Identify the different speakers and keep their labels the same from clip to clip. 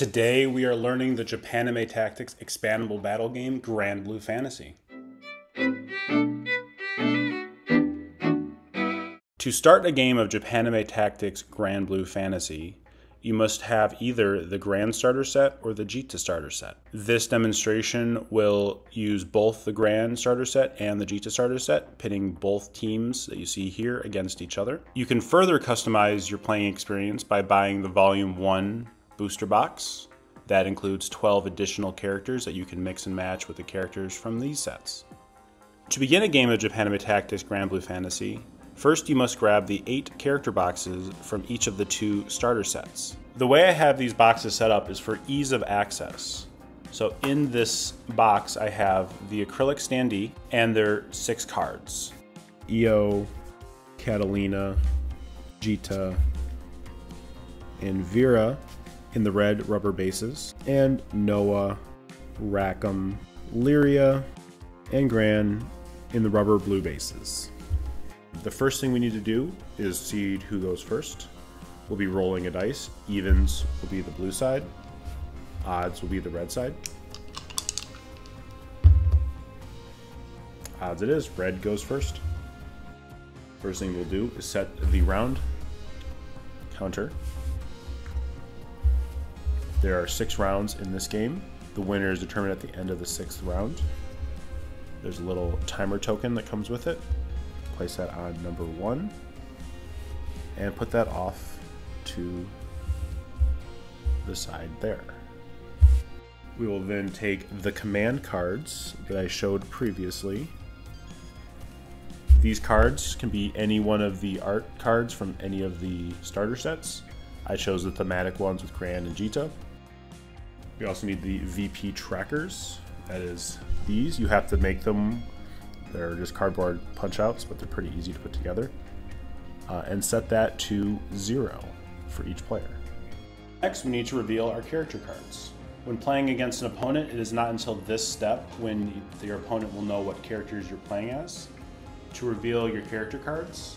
Speaker 1: Today we are learning the Japanime Tactics expandable battle game, Granblue Fantasy. To start a game of Japanime Tactics Granblue Fantasy, you must have either the Gran starter set or the Djeeta starter set. This demonstration will use both the Gran starter set and the Djeeta starter set, pitting both teams that you see here against each other. You can further customize your playing experience by buying the Volume 1 booster box. That includes 12 additional characters that you can mix and match with the characters from these sets. To begin a game of Japanime Tactics Granblue Fantasy, first you must grab the 8 character boxes from each of the 2 starter sets. The way I have these boxes set up is for ease of access. So in this box I have the acrylic standee and their 6 cards. Io, Catalina, Djeeta, and Vera in the red rubber bases, and Noah, Rackham, Lyria, and Gran in the rubber blue bases. The first thing we need to do is seed who goes first. We'll be rolling a dice. Evens will be the blue side. Odds will be the red side. Odds it is, red goes first. First thing we'll do is set the round counter. There are 6 rounds in this game. The winner is determined at the end of the 6th round. There's a little timer token that comes with it. Place that on number 1 and put that off to the side there. We will then take the command cards that I showed previously. These cards can be any one of the art cards from any of the starter sets. I chose the thematic ones with Gran and Djeeta. We also need the VP trackers. That is these. You have to make them. They're just cardboard punch-outs, but they're pretty easy to put together. And set that to 0 for each player. Next, we need to reveal our character cards. When playing against an opponent, it is not until this step when your opponent will know what characters you're playing as. To reveal your character cards,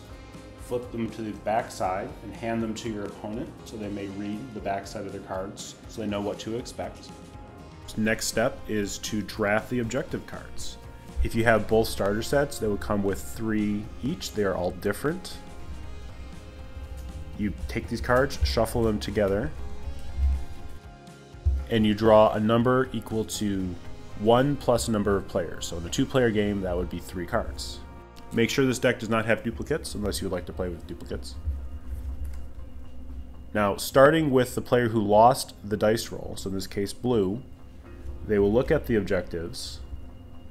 Speaker 1: flip them to the back side and hand them to your opponent so they may read the back side of their cards so they know what to expect. Next step is to draft the objective cards. If you have both starter sets, they will come with 3 each. They are all different. You take these cards, shuffle them together, and you draw a number equal to 1 plus a number of players. So in a 2-player game, that would be 3 cards. Make sure this deck does not have duplicates, unless you would like to play with duplicates. Now, starting with the player who lost the dice roll, so in this case blue, they will look at the objectives,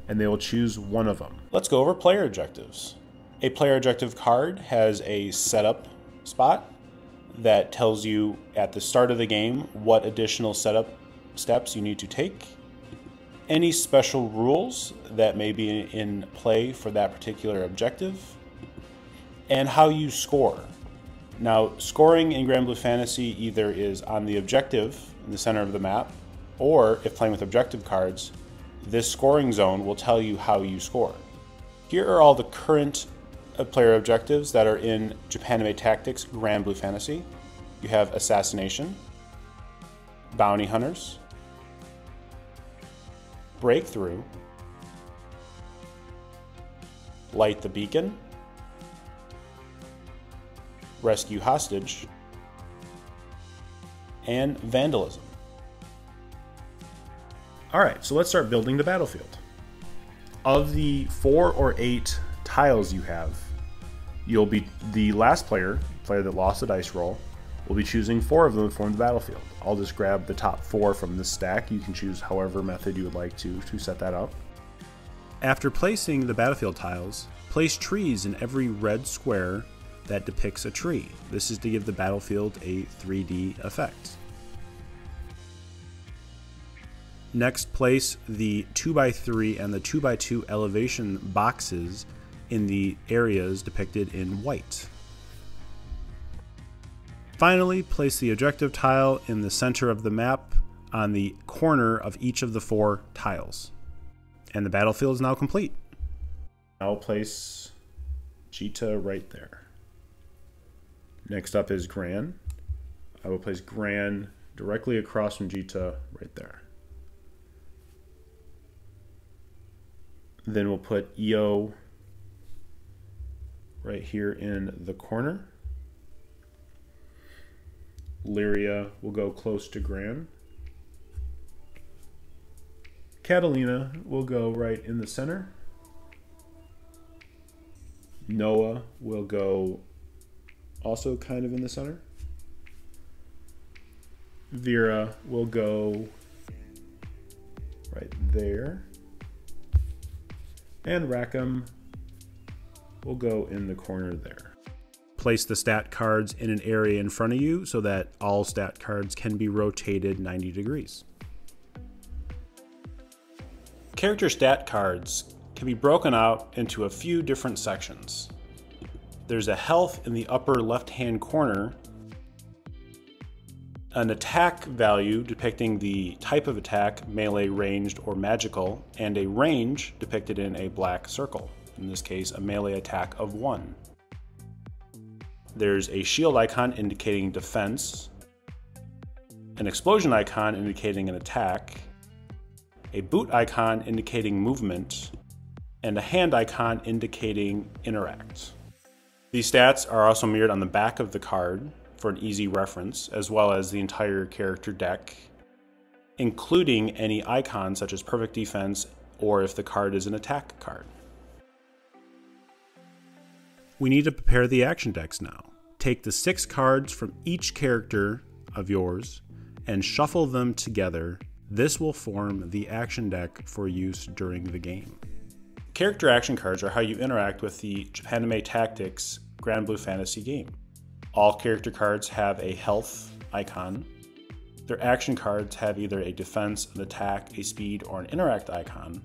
Speaker 1: and they will choose one of them. Let's go over player objectives. A player objective card has a setup spot that tells you at the start of the game what additional setup steps you need to take, any special rules that may be in play for that particular objective, and how you score. Now, scoring in Granblue Fantasy either is on the objective in the center of the map, or if playing with objective cards, this scoring zone will tell you how you score. Here are all the current player objectives that are in Japanime Tactics Granblue Fantasy. You have Assassination, Bounty Hunters, Breakthrough, Light the Beacon, Rescue Hostage, and Vandalism. Alright, so let's start building the battlefield. Of the 4 or 8 tiles you have, you'll be the last player that lost the dice roll, will be choosing 4 of them to form the battlefield. I'll just grab the top 4 from this stack. You can choose however method you would like to set that up. After placing the battlefield tiles, place trees in every red square that depicts a tree. This is to give the battlefield a 3D effect. Next, place the 2x3 and the 2x2 elevation boxes in the areas depicted in white. Finally, place the objective tile in the center of the map on the corner of each of the 4 tiles. And the battlefield is now complete. I'll place Djeeta right there. Next up is Gran. I will place Gran directly across from Djeeta, right there. Then we'll put EO right here in the corner. Lyria will go close to Gran. Catalina will go right in the center. Noah will go also kind of in the center. Vera will go right there. And Rackham will go in the corner there. Place the stat cards in an area in front of you so that all stat cards can be rotated 90 degrees. Character stat cards can be broken out into a few different sections. There's a health in the upper left-hand corner, an attack value depicting the type of attack, melee, ranged, or magical, and a range depicted in a black circle, in this case a melee attack of 1. There's a shield icon indicating defense, an explosion icon indicating an attack, a boot icon indicating movement, and a hand icon indicating interact. These stats are also mirrored on the back of the card for an easy reference, as well as the entire character deck, including any icons such as perfect defense or if the card is an attack card. We need to prepare the action decks now. Take the 6 cards from each character of yours and shuffle them together. This will form the action deck for use during the game. Character action cards are how you interact with the Japanime Tactics Granblue Fantasy game. All character cards have a health icon. Their action cards have either a defense, an attack, a speed, or an interact icon.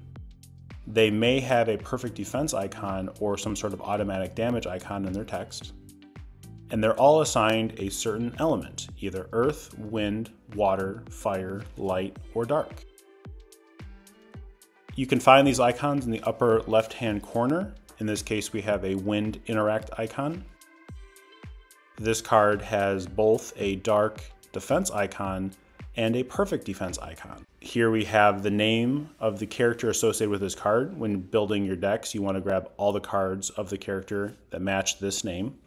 Speaker 1: They may have a perfect defense icon or some sort of automatic damage icon in their text. And they're all assigned a certain element, either earth, wind, water, fire, light, or dark. You can find these icons in the upper left-hand corner. In this case, we have a wind interact icon. This card has both a dark defense icon and a perfect defense icon. Here we have the name of the character associated with this card. When building your decks, you want to grab all the cards of the character that match this name.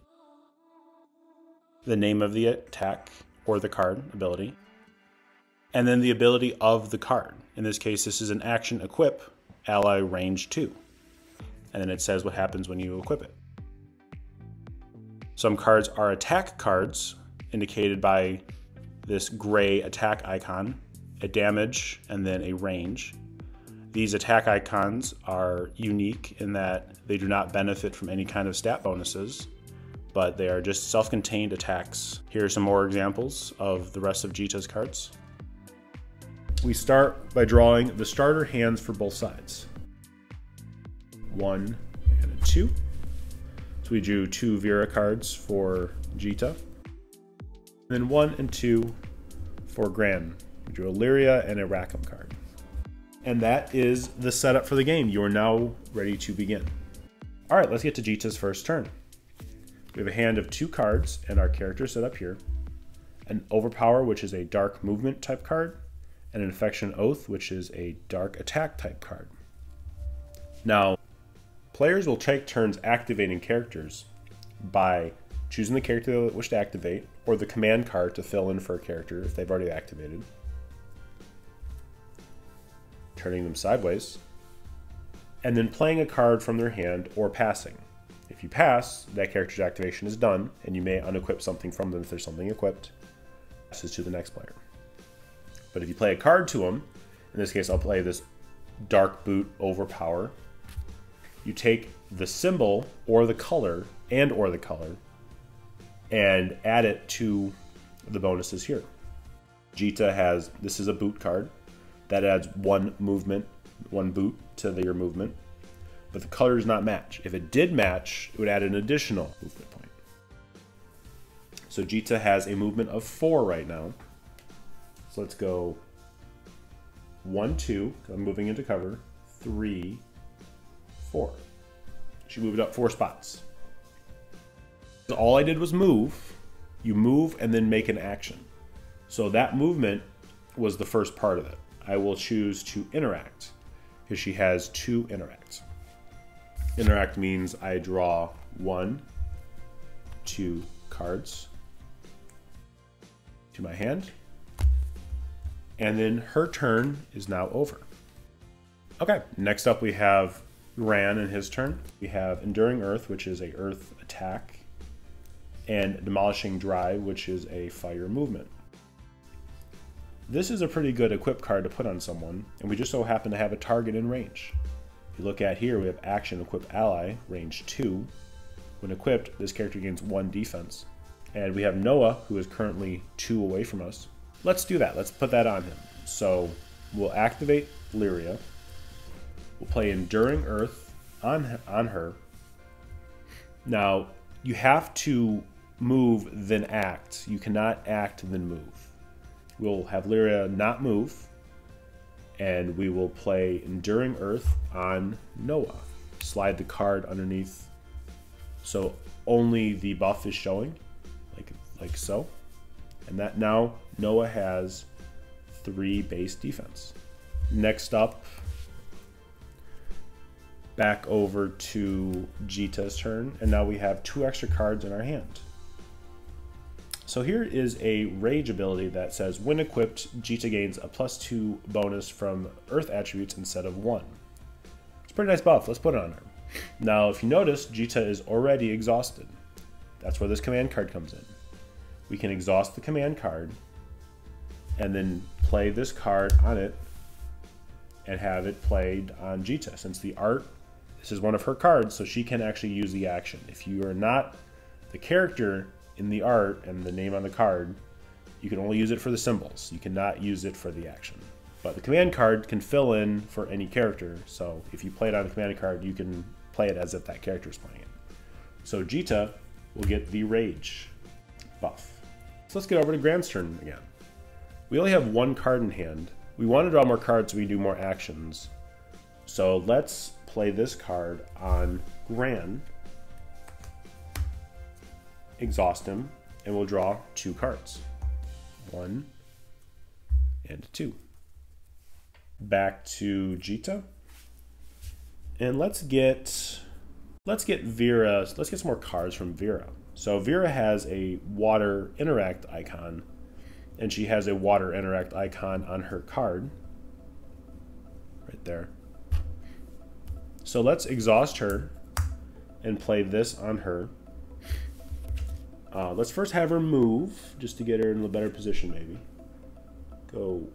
Speaker 1: The name of the attack or the card ability. And then the ability of the card. In this case, this is an action equip, ally range 2. And then it says what happens when you equip it. Some cards are attack cards, indicated by this gray attack icon, a damage, and then a range. These attack icons are unique in that they do not benefit from any kind of stat bonuses, but they are just self-contained attacks. Here are some more examples of the rest of Djeeta's cards. We start by drawing the starter hands for both sides. 1 and a 2. So we drew 2 Vera cards for Djeeta. Then 1 and 2 for Gran. We drew a Lyria and a Rackham card. And that is the setup for the game. You are now ready to begin. All right, let's get to Djeeta's first turn. We have a hand of 2 cards and our character set up here. An Overpower, which is a dark movement type card, and an Infection Oath, which is a dark attack type card. Now, players will take turns activating characters by choosing the character they wish to activate, or the command card to fill in for a character if they've already activated, turning them sideways, and then playing a card from their hand or passing. If you pass, that character's activation is done, and you may unequip something from them if there's something equipped. Passes to the next player. But if you play a card to them, in this case I'll play this Dark Boot Overpower, you take the symbol or the color and add it to the bonuses here. Djeeta has, this is a boot card, that adds 1 movement, 1 boot to your movement, but the color does not match. If it did match, it would add an additional movement point. So Djeeta has a movement of 4 right now. So let's go 1, 2, I'm moving into cover, 3, 4. She moved up 4 spots. So all I did was move. You move and then make an action. So that movement was the first part of it. I will choose to interact because she has 2 interact. Interact means I draw 1, 2 cards to my hand, and then her turn is now over. Okay, next up we have Gran in his turn. We have Enduring Earth, which is a earth attack, and Demolishing Drive, which is a fire movement. This is a pretty good equip card to put on someone, and we just so happen to have a target in range. If you look at here, we have Action Equip Ally, range 2. When equipped, this character gains 1 defense. And we have Noah, who is currently 2 away from us. Let's do that. Let's put that on him. So we'll activate Lyria. We'll play Enduring Earth on her. Now, you have to move, then act. You cannot act, then move. We'll have Lyria not move, and we will play Enduring Earth on Noah. Slide the card underneath so only the buff is showing, like so. And that now Noah has 3 base defense. Next up, back over to Djeeta's turn, and now we have 2 extra cards in our hand. So here is a rage ability that says, when equipped, Djeeta gains a +2 bonus from earth attributes instead of 1. It's a pretty nice buff. Let's put it on her. Now, if you notice, Djeeta is already exhausted. That's where this command card comes in. We can exhaust the command card and then play this card on it and have it played on Djeeta. Since the art, this is one of her cards, so she can actually use the action. If you are not the character in the art and the name on the card, you can only use it for the symbols. You cannot use it for the action. But the command card can fill in for any character, so if you play it on the command card, you can play it as if that character is playing it. So Djeeta will get the rage buff. So let's get over to Gran's turn again. We only have 1 card in hand. We want to draw more cards so we do more actions. So let's play this card on Gran, exhaust him, and we'll draw 2 cards. 1 and 2. Back to Djeeta. And let's get Vera, let's get some more cards from Vera. So Vera has a water interact icon, and she has a water interact icon on her card. Right there. So let's exhaust her and play this on her. Let's first have her move, just to get her in a better position maybe. Go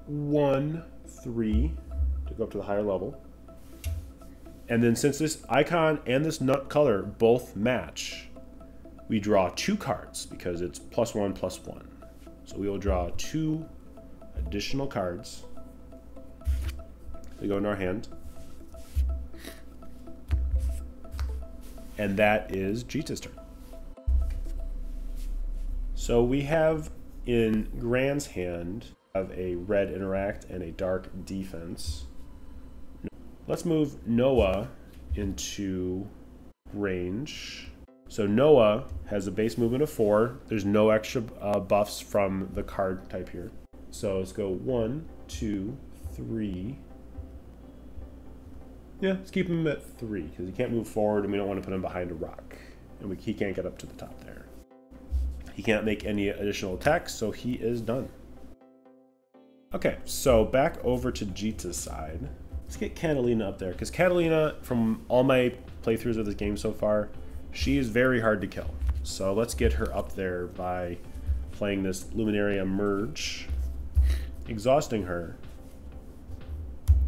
Speaker 1: 1, 3 to go up to the higher level. And then since this icon and this nut color both match, we draw 2 cards because it's +1/+1. So we will draw 2 additional cards. They go in our hand. And that is Djeeta's turn. So we have in Gran's hand a red interact and a dark defense. Let's move Noah into range. So Noah has a base movement of 4. There's no extra buffs from the card type here. So let's go 1, 2, 3. Yeah, let's keep him at 3 because he can't move forward and we don't want to put him behind a rock. And he can't get up to the top there. He can't make any additional attacks, so he is done. Okay, so back over to Djeeta's side. Let's get Catalina up there, because Catalina, from all my playthroughs of this game so far, she is very hard to kill. So let's get her up there by playing this Luminaria Merge, exhausting her,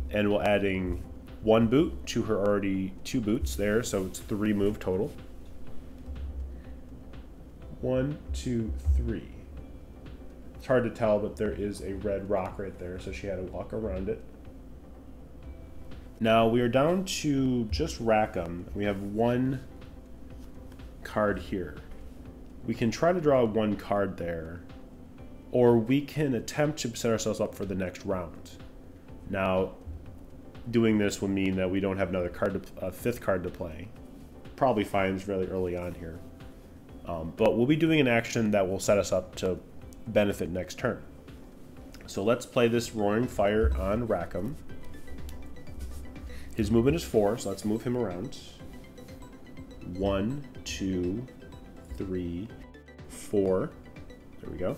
Speaker 1: and we're adding 1 boot to her already 2 boots there, so it's 3 move total. 1, 2, 3. It's hard to tell, but there is a red rock right there, so she had to walk around it. Now we are down to just Rackham. We have 1 card here. We can try to draw 1 card there, or we can attempt to set ourselves up for the next round. Now, doing this will mean that we don't have another card, a 5th card to play. Probably finds fairly early on here.
Speaker 2: But we'll be doing an action that will set us up to benefit next turn. So let's play this Roaring Fire on Rackham. His movement is 4, so let's move him around. 1, 2, 3, 4. There we go.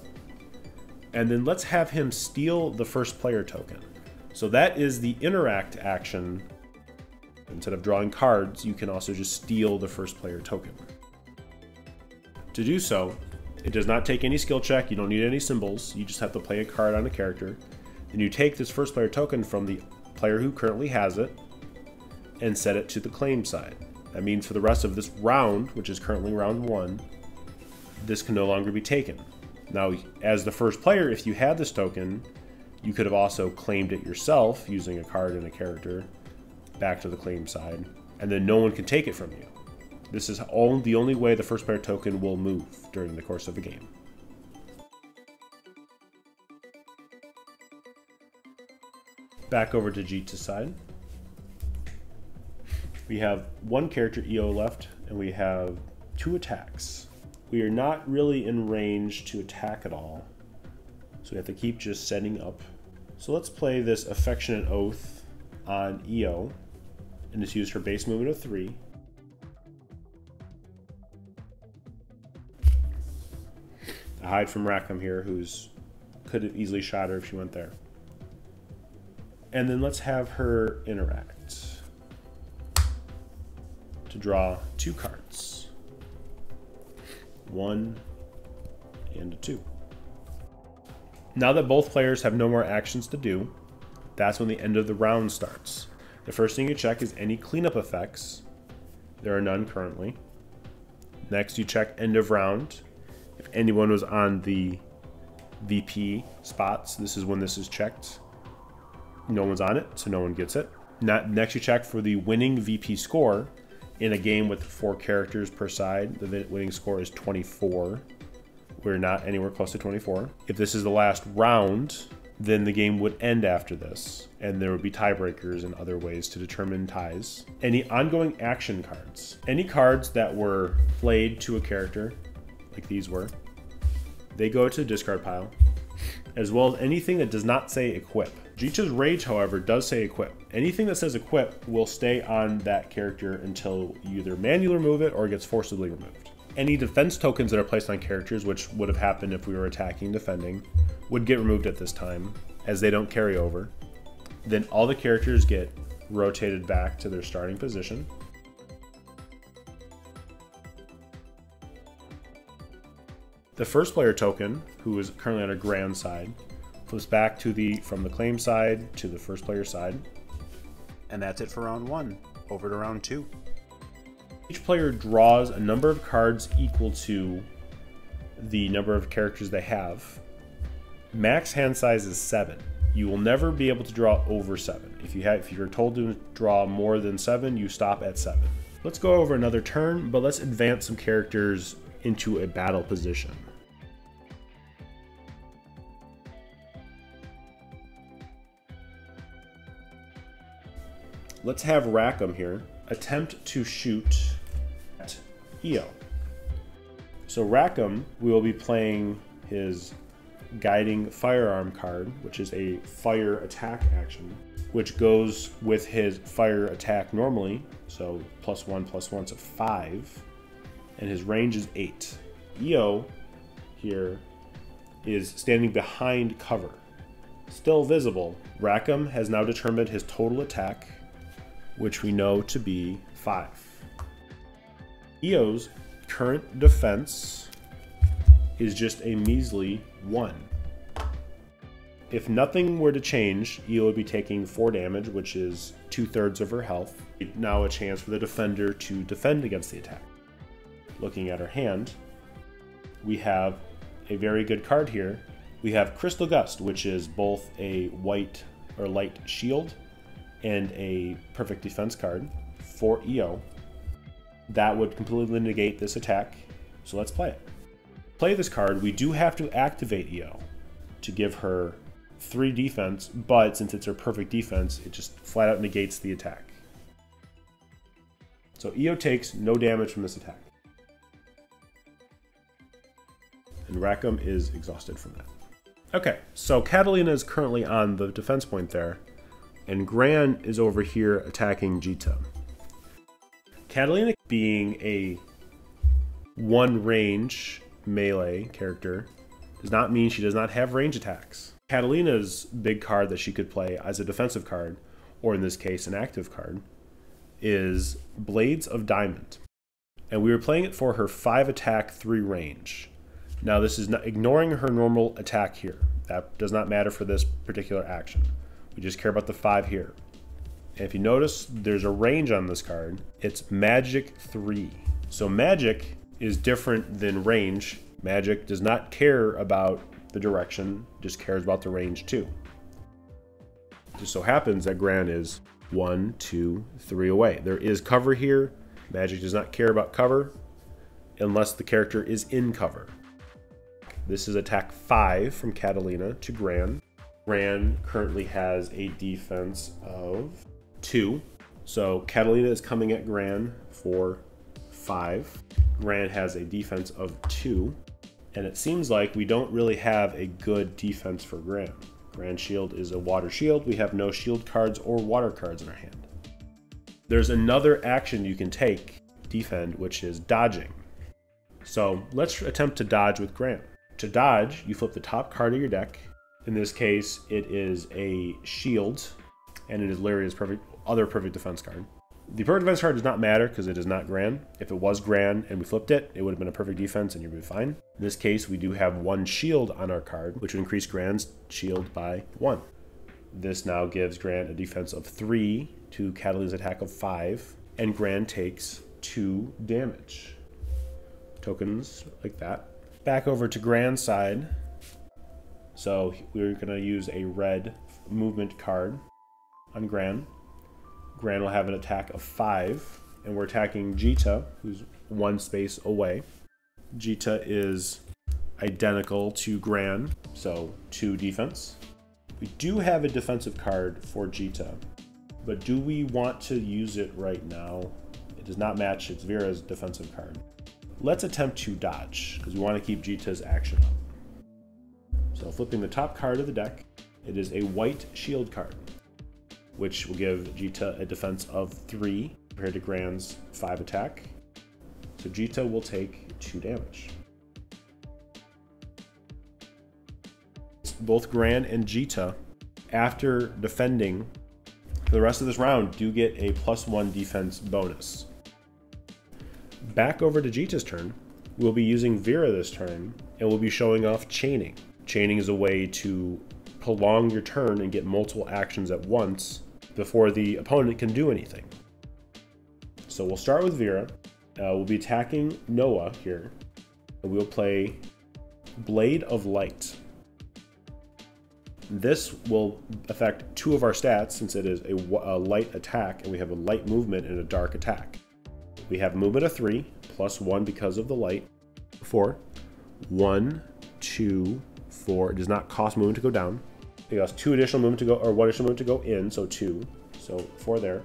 Speaker 2: And then let's have him steal the first player token. So that is the interact action. Instead of drawing cards, you can also just steal the first player token. To do so, it does not take any skill check, you don't need any symbols, you just have to play a card on a character. Then you take this first player token from the player who currently has it and set it to the claim side. That means for the rest of this round, which is currently round 1, this can no longer be taken. Now, as the first player, if you had this token, you could have also claimed it yourself using a card and a character back to the claim side, and then no one can take it from you. This is the only way the first player token will move during the course of a game. Back over to Djeeta's side. We have one character EO left, and we have 2 attacks. We are not really in range to attack at all, so we have to keep just setting up. So let's play this Affectionate Oath on EO, and just use her base movement of 3. I hide from Rackham here, who's could have easily shot her if she went there. And then let's have her interact to draw 2 cards. 1 and a 2. Now that both players have no more actions to do, that's when the end of the round starts. The first thing you check is any cleanup effects. There are none currently. Next, you check end of round. If anyone was on the VP spots, this is when this is checked. No one's on it, so no one gets it. Next, you check for the winning VP score. In a game with 4 characters per side, the winning score is 24. We're not anywhere close to 24. If this is the last round, then the game would end after this, and there would be tiebreakers and other ways to determine ties. Any ongoing action cards. Any cards that were played to a character, like these were, they go to the discard pile, as well as anything that does not say equip. Djeeta's Rage, however, does say equip. Anything that says equip will stay on that character until you either manually remove it or it gets forcibly removed. Any defense tokens that are placed on characters, which would have happened if we were attacking and defending, would get removed at this time, as they don't carry over. Then all the characters get rotated back to their starting position. The first player token, who is currently on a Gran side, flips back to from the claim side to the first player side.
Speaker 1: And that's it for round 1. Over to round 2.
Speaker 2: Each player draws a number of cards equal to the number of characters they have. Max hand size is 7. You will never be able to draw over 7. If you're told to draw more than 7, you stop at 7. Let's go over another turn, but let's advance some characters into a battle position. Let's have Rackham here attempt to shoot at EO. So Rackham, we will be playing his Guiding Firearm card, which is a fire attack action, which goes with his fire attack normally, so +1/+1, so 5, and his range is 8. EO here is standing behind cover, still visible. Rackham has now determined his total attack, which we know to be 5. EO's current defense is just a measly 1. If nothing were to change, EO would be taking 4 damage, which is 2/3 of her health. Now a chance for the defender to defend against the attack. Looking at her hand, we have a very good card here. We have Crystal Gust, which is both a white or light shield and a perfect defense card for EO. That would completely negate this attack, so let's play it. Play this card, we do have to activate EO to give her 3 defense, but since it's her perfect defense, it just flat out negates the attack. So EO takes no damage from this attack. Rackham is exhausted from that. Okay, so Catalina is currently on the defense point there, and Gran is over here attacking Djeeta. Catalina, being a one range melee character, does not mean she does not have range attacks. Catalina's big card that she could play as a defensive card, or in this case an active card, is Blades of Diamond. And we were playing it for her 5 attack, 3 range. Now this is not ignoring her normal attack here. That does not matter for this particular action. We just care about the 5 here. And if you notice, there's a range on this card. It's Magic 3. So Magic is different than range. Magic does not care about the direction, just cares about the range too. It just so happens that Gran is 1, 2, 3 away. There is cover here. Magic does not care about cover unless the character is in cover. This is attack 5 from Catalina to Gran. Gran currently has a defense of 2. So Catalina is coming at Gran for 5. Gran has a defense of 2. And it seems like we don't really have a good defense for Gran. Gran shield is a water shield. We have no shield cards or water cards in our hand. There's another action you can take, defend, which is dodging. So let's attempt to dodge with Gran. To dodge, you flip the top card of your deck. In this case, it is a shield, and it is Lyria's other perfect defense card. The perfect defense card does not matter because it is not Gran. If it was Gran and we flipped it, it would have been a perfect defense and you'd be fine. In this case, we do have 1 shield on our card, which would increase Gran's shield by 1. This now gives Gran a defense of 3 to Catalina's attack of 5, and Gran takes 2 damage. Tokens like that. Back over to Gran's side. So we're going to use a red movement card on Gran. Gran will have an attack of 5, and we're attacking Djeeta, who's 1 space away. Djeeta is identical to Gran, so 2 defense. We do have a defensive card for Djeeta, but do we want to use it right now? It does not match its Vera's defensive card. Let's attempt to dodge, because we want to keep Djeeta's action up. So flipping the top card of the deck, it is a white shield card, which will give Djeeta a defense of 3 compared to Gran's 5 attack. So Djeeta will take 2 damage. Both Gran and Djeeta, after defending for the rest of this round, do get a +1 defense bonus. Back over to Djeeta's turn. We'll be using Vera this turn, and we'll be showing off chaining. Chaining is a way to prolong your turn and get multiple actions at once before the opponent can do anything. So we'll start with Vera. We'll be attacking Noah here, and we'll play Blade of Light. This will affect 2 of our stats since it is a light attack, and we have a light movement and a dark attack. We have movement of 3, +1 because of the light, 4. 1, 2, 4. It does not cost movement to go down. It costs 2 additional movement to go, or 1 additional movement to go in, so 2. So 4 there.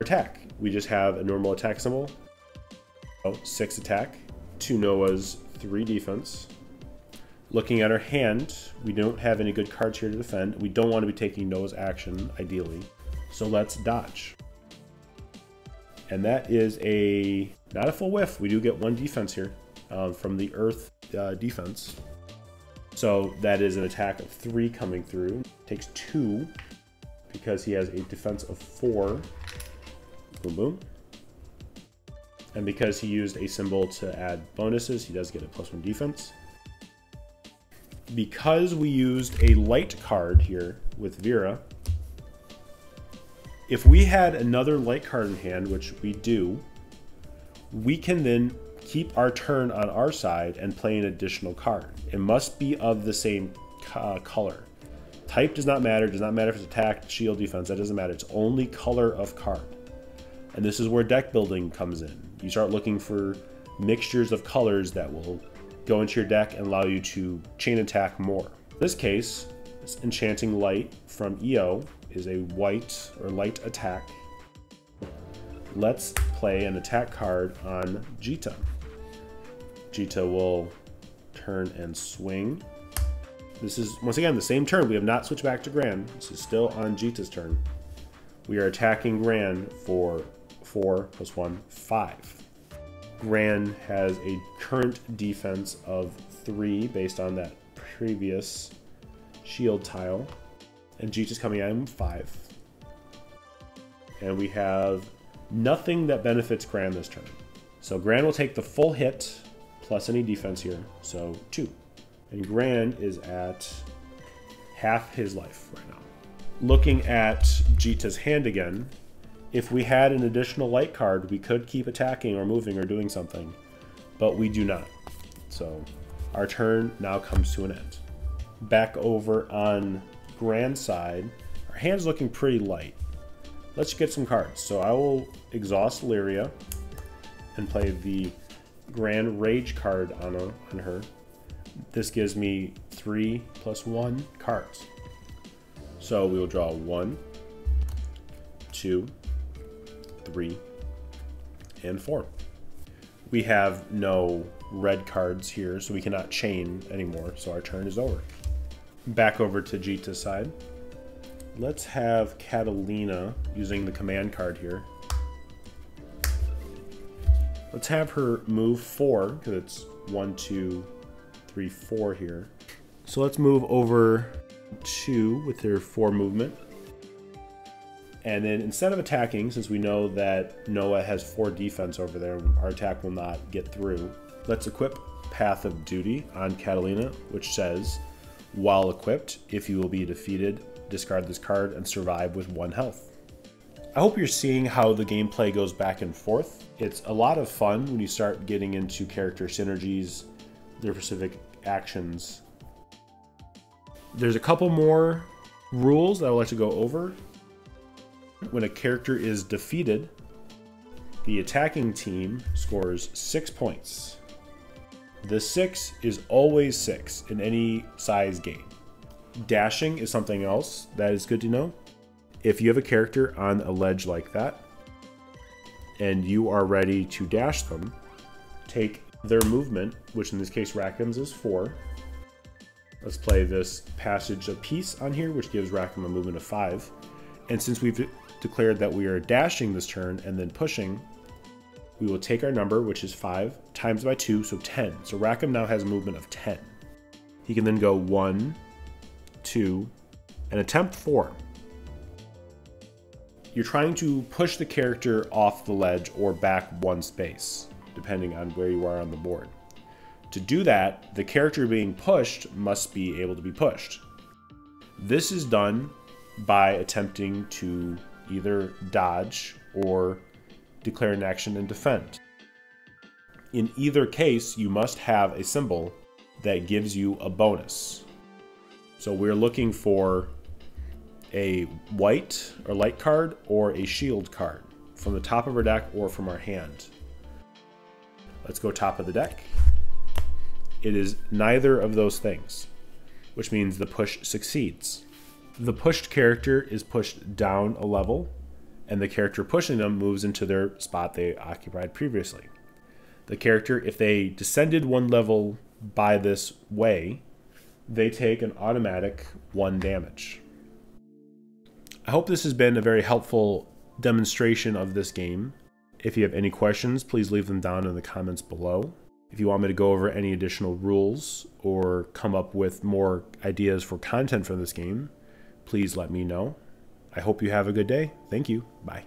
Speaker 2: Attack. We just have a normal attack symbol. 6 attack. 2 Noah's, 3 defense. Looking at our hand, we don't have any good cards here to defend. We don't want to be taking Noah's action, ideally. So let's dodge. And that is not a full whiff. We do get 1 defense here from the Earth defense. So that is an attack of 3 coming through. Takes 2 because he has a defense of 4. Boom, boom. And because he used a symbol to add bonuses, he does get a +1 defense. Because we used a light card here with Vera, if we had another light card in hand, which we do, we can then keep our turn on our side and play an additional card. It must be of the same color. Type does not matter. It does not matter if it's attack, shield, defense. That doesn't matter. It's only color of card. And this is where deck building comes in. You start looking for mixtures of colors that will go into your deck and allow you to chain attack more. In this case, this Enchanting Light from EO is a white or light attack. Let's play an attack card on Djeeta. Djeeta will Turn and swing. This is, once again, the same turn. We have not switched back to Gran. This is still on Djeeta's turn. We are attacking Gran for 4 + 1, 5. Gran has a current defense of 3 based on that previous shield tile. And Djeeta's coming at him 5. And we have nothing that benefits Gran this turn. So Gran will take the full hit plus any defense here, so 2. And Gran is at half his life right now. Looking at Djeeta's hand again, if we had an additional light card, we could keep attacking or moving or doing something, but we do not. So our turn now comes to an end. Back over on Gran's side, our hand's looking pretty light. Let's get some cards. So I will exhaust Lyria and play the Gran Rage card on her. This gives me 3 + 1 cards. So we will draw 1, 2, 3, and 4. We have no red cards here, so we cannot chain anymore, so our turn is over. Back over to Djeeta's side. Let's have Catalina using the command card here. Let's have her move 4, because it's 1, 2, 3, 4 here. So let's move over 2 with her 4 movement. And then instead of attacking, since we know that Noah has 4 defense over there, our attack will not get through, let's equip Path of Duty on Catalina, which says, while equipped, if you will be defeated, discard this card and survive with 1 health. I hope you're seeing how the gameplay goes back and forth. It's a lot of fun when you start getting into character synergies, their specific actions. There's a couple more rules that I would like to go over. When a character is defeated, the attacking team scores 6 points. The 6 is always 6 in any size game. Dashing is something else that is good to know. If you have a character on a ledge like that, and you are ready to dash them, take their movement, which in this case Rackham's is 4. Let's play this Passage of Peace on here, which gives Rackham a movement of 5. And since we've declared that we are dashing this turn and then pushing, we will take our number, which is 5, times by 2, so 10. So Rackham now has a movement of 10. He can then go 1, 2, and attempt 4. You're trying to push the character off the ledge or back 1 space, depending on where you are on the board. To do that, the character being pushed must be able to be pushed. This is done by attempting to either dodge or declare an action and defend. In either case, you must have a symbol that gives you a bonus. So we're looking for a white or light card or a shield card from the top of our deck or from our hand. Let's go top of the deck. It is neither of those things, which means the push succeeds. The pushed character is pushed down a level, and the character pushing them moves into their spot they occupied previously. The character, if they descended 1 level by this way, they take an automatic 1 damage. I hope this has been a very helpful demonstration of this game. If you have any questions, please leave them down in the comments below. If you want me to go over any additional rules or come up with more ideas for content for this game, please let me know. I hope you have a good day. Thank you. Bye.